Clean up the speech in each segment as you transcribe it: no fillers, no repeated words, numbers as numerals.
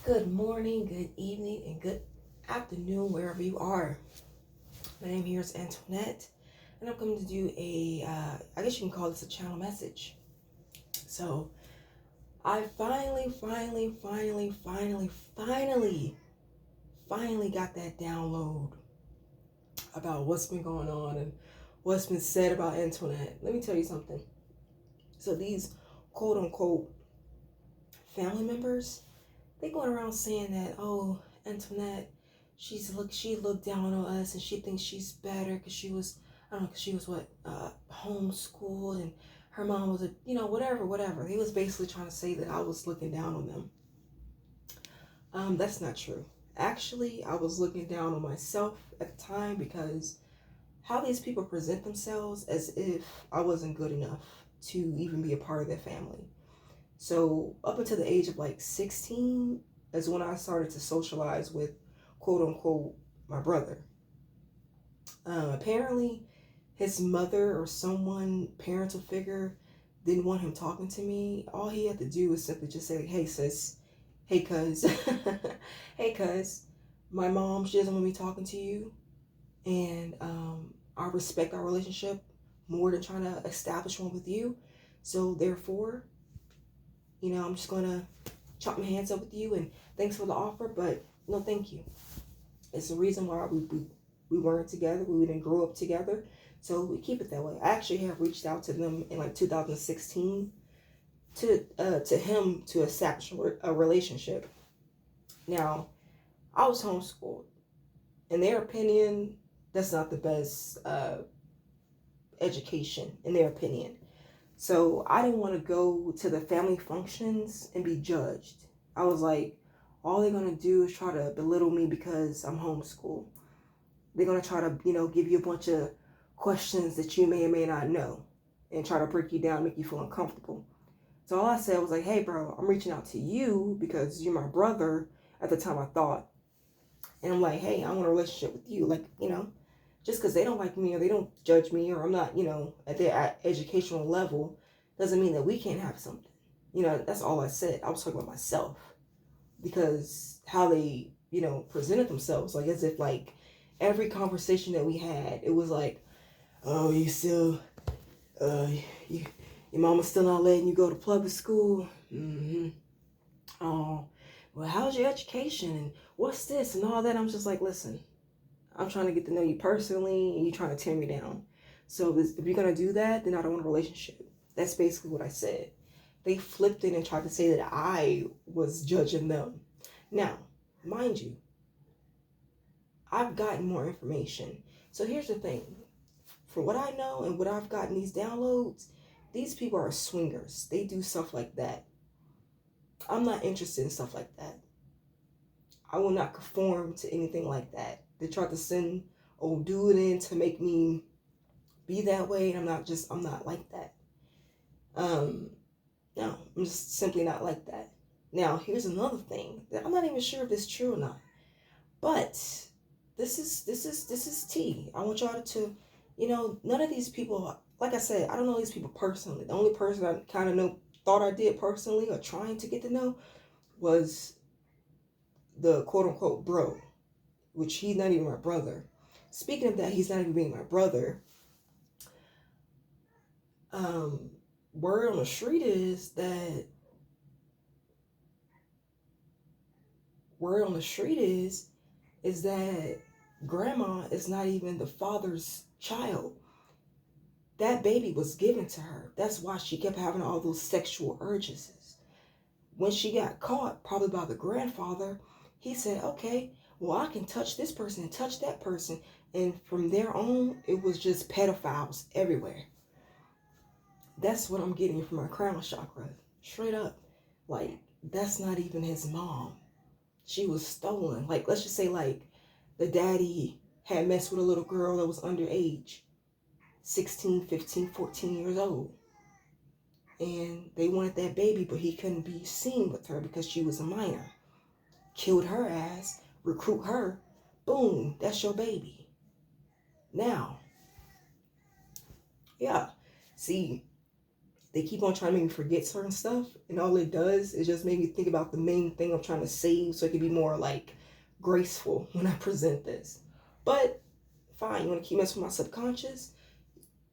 Good morning, good evening, and good afternoon, wherever you are. My name here is Antoinette, and I'm coming to do I guess you can call this a channel message. So, I finally got that download about what's been going on and what's been said about Antoinette. Let me tell you something. So, these quote unquote family members, they going around saying that, oh, Antoinette, she looked down on us and she thinks she's better because she was, I don't know, because she was homeschooled, and her mom was whatever. He was basically trying to say that I was looking down on them. That's not true. Actually, I was looking down on myself at the time because how these people present themselves as if I wasn't good enough to even be a part of their family. So up until the age of like 16 is when I started to socialize with quote unquote my brother. Apparently his mother or someone, parental figure, didn't want him talking to me. All he had to do was simply just say, hey sis, hey cuz, hey cuz, my mom, she doesn't want me talking to you. And I respect our relationship more than trying to establish one with you. So therefore, I'm just gonna chop my hands up with you, and thanks for the offer, but no thank you. It's the reason why we weren't together. We didn't grow up together, so we keep it that way. I actually have reached out to them in like 2016 to him to establish a relationship. Now, I was homeschooled. In their opinion, that's not the best education, in their opinion. So I didn't want to go to the family functions and be judged. I was like, all they're going to do is try to belittle me because I'm homeschooled. They're going to try to, give you a bunch of questions that you may or may not know and try to break you down, make you feel uncomfortable. So all I said was like, hey, bro, I'm reaching out to you because you're my brother. At the time I thought. And I'm like, hey, I want a relationship with you. Like, just because they don't like me or they don't judge me or I'm not, at their educational level doesn't mean that we can't have something. That's all I said. I was talking about myself because how they, presented themselves, like as if like every conversation that we had, it was like, oh, you still, you, your mama's still not letting you go to public school. Mm-hmm. Oh, well, how's your education and what's this and all that? I'm just like, listen, I'm trying to get to know you personally and you're trying to tear me down. So if you're going to do that, then I don't want a relationship. That's basically what I said. They flipped it and tried to say that I was judging them. Now, mind you, I've gotten more information. So here's the thing. From what I know and what I've gotten these downloads, these people are swingers. They do stuff like that. I'm not interested in stuff like that. I will not conform to anything like that. They tried to send old dude in to make me be that way, and I'm not like that. No, I'm just simply not like that. Now, here's another thing that I'm not even sure if this is true or not, but this is tea. I want y'all to, none of these people, like I said, I don't know these people personally. The only person I kind of thought I did personally or trying to get to know was the quote unquote bro, which he's not even my brother. Speaking of that, he's not even being my brother. Um, word on the street is that grandma is not even the father's child. That baby was given to her. That's why she kept having all those sexual urges. When she got caught, probably by the grandfather, he said, okay, well, I can touch this person and touch that person. And from there on, it was just pedophiles everywhere. That's what I'm getting from my crown chakra. Straight up. Like, that's not even his mom. She was stolen. Like, let's just say, like, the daddy had messed with a little girl that was underage, 16, 15, 14 years old. And they wanted that baby, but he couldn't be seen with her because she was a minor. Killed her ass, recruit her, boom, that's your baby. Now, yeah, see, they keep on trying to make me forget certain stuff, and all it does is just make me think about the main thing I'm trying to save so it can be more like graceful when I present this. But fine, you want to keep messing with my subconscious?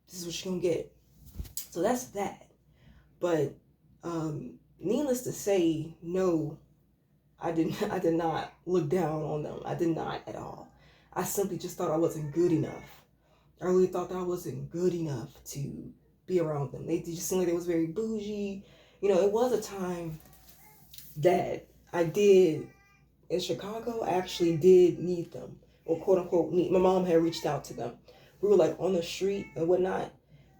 This is what you're gonna get. So that's that. But needless to say, no, I did not look down on them. I did not at all. I simply just thought I wasn't good enough. I really thought that I wasn't good enough to be around them. They just seemed like they was very bougie. You know, it was a time that I did in Chicago. I actually did need them, or quote unquote need. My mom had reached out to them. We were like on the street and whatnot,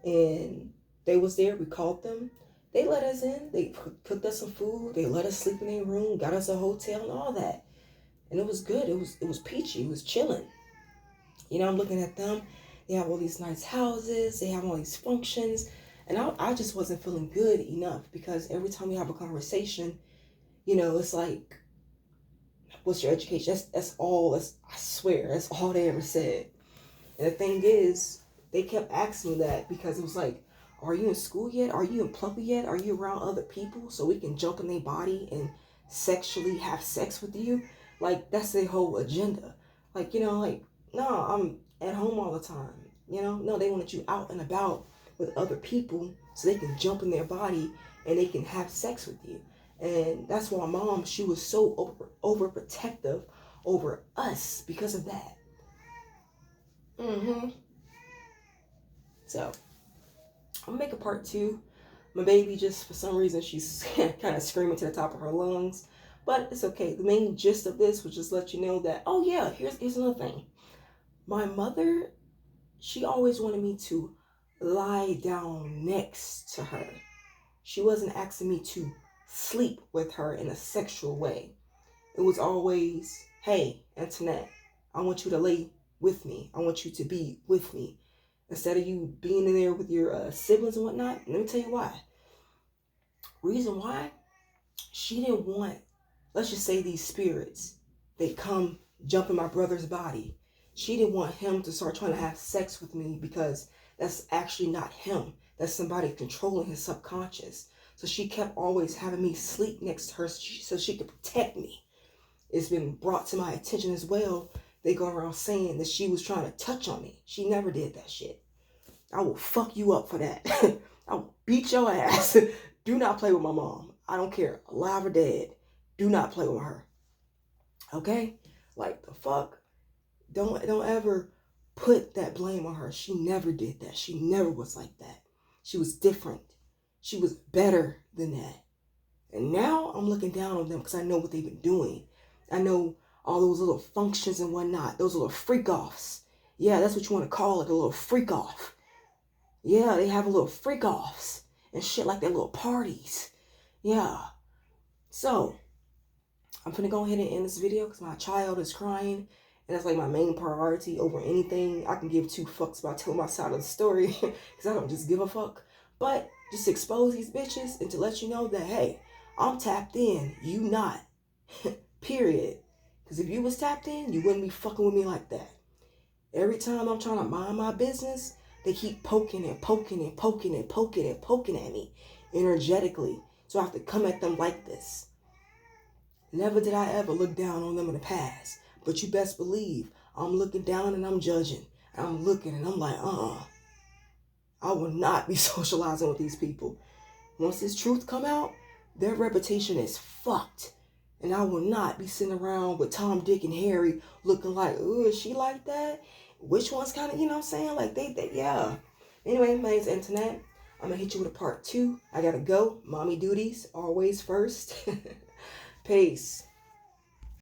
and they was there. We called them. They let us in. They cooked us some food. They let us sleep in their room. Got us a hotel and all that, and it was good. It was peachy. It was chilling. You know, I'm looking at them. They have all these nice houses. They have all these functions, and I just wasn't feeling good enough because every time we have a conversation, you know, it's like, what's your education? That's all. I swear, that's all they ever said. And the thing is, they kept asking me that because it was like, are you in school yet? Are you in puppy yet? Are you around other people so we can jump in their body and sexually have sex with you? Like, that's their whole agenda. Like, you know, like, no, I'm at home all the time. You know, no, they wanted you out and about with other people so they can jump in their body and they can have sex with you. And that's why mom, she was so overprotective over us because of that. So I'm gonna make a part 2. My baby, just for some reason, she's kind of screaming to the top of her lungs, but it's okay. The main gist of this was just let you know that, oh yeah, here's another thing. My mother, she always wanted me to lie down next to her. She wasn't asking me to sleep with her in a sexual way. It was always, hey, Antoinette, I want you to lay with me. I want you to be with me. Instead of you being in there with your siblings and whatnot. Let me tell you why. Reason why? She didn't want, let's just say these spirits, they come jump in my brother's body. She didn't want him to start trying to have sex with me because that's actually not him. That's somebody controlling his subconscious. So she kept always having me sleep next to her so she could protect me. It's been brought to my attention as well. They go around saying that she was trying to touch on me. She never did that shit. I will fuck you up for that. I will beat your ass. Do not play with my mom. I don't care, alive or dead. Do not play with her. Okay? Like, the fuck? Don't ever put that blame on her. She never did that. She never was like that. She was different. She was better than that. And now I'm looking down on them because I know what they've been doing. I know all those little functions and whatnot. Those little freak-offs. Yeah, that's what you want to call it, a little freak-off. Yeah, they have a little freak-offs and shit like that, little parties. Yeah. So, I'm finna go ahead and end this video because my child is crying. And that's like my main priority over anything. I can give 2 fucks about telling my side of the story because I don't just give a fuck. But just to expose these bitches and to let you know that, hey, I'm tapped in. You not. Period. Because if you was tapped in, you wouldn't be fucking with me like that. Every time I'm trying to mind my business, they keep poking and poking and poking and poking and poking at me energetically. So I have to come at them like this. Never did I ever look down on them in the past. But you best believe I'm looking down and I'm judging. I'm looking and I'm like, I will not be socializing with these people. Once this truth come out, their reputation is fucked. And I will not be sitting around with Tom, Dick, and Harry looking like, ooh, is she like that? Which one's kind of, you know what I'm saying? Like, they yeah. Anyway, my name's Antoinette. I'm going to hit you with a part 2. I got to go. Mommy duties, always first. Peace.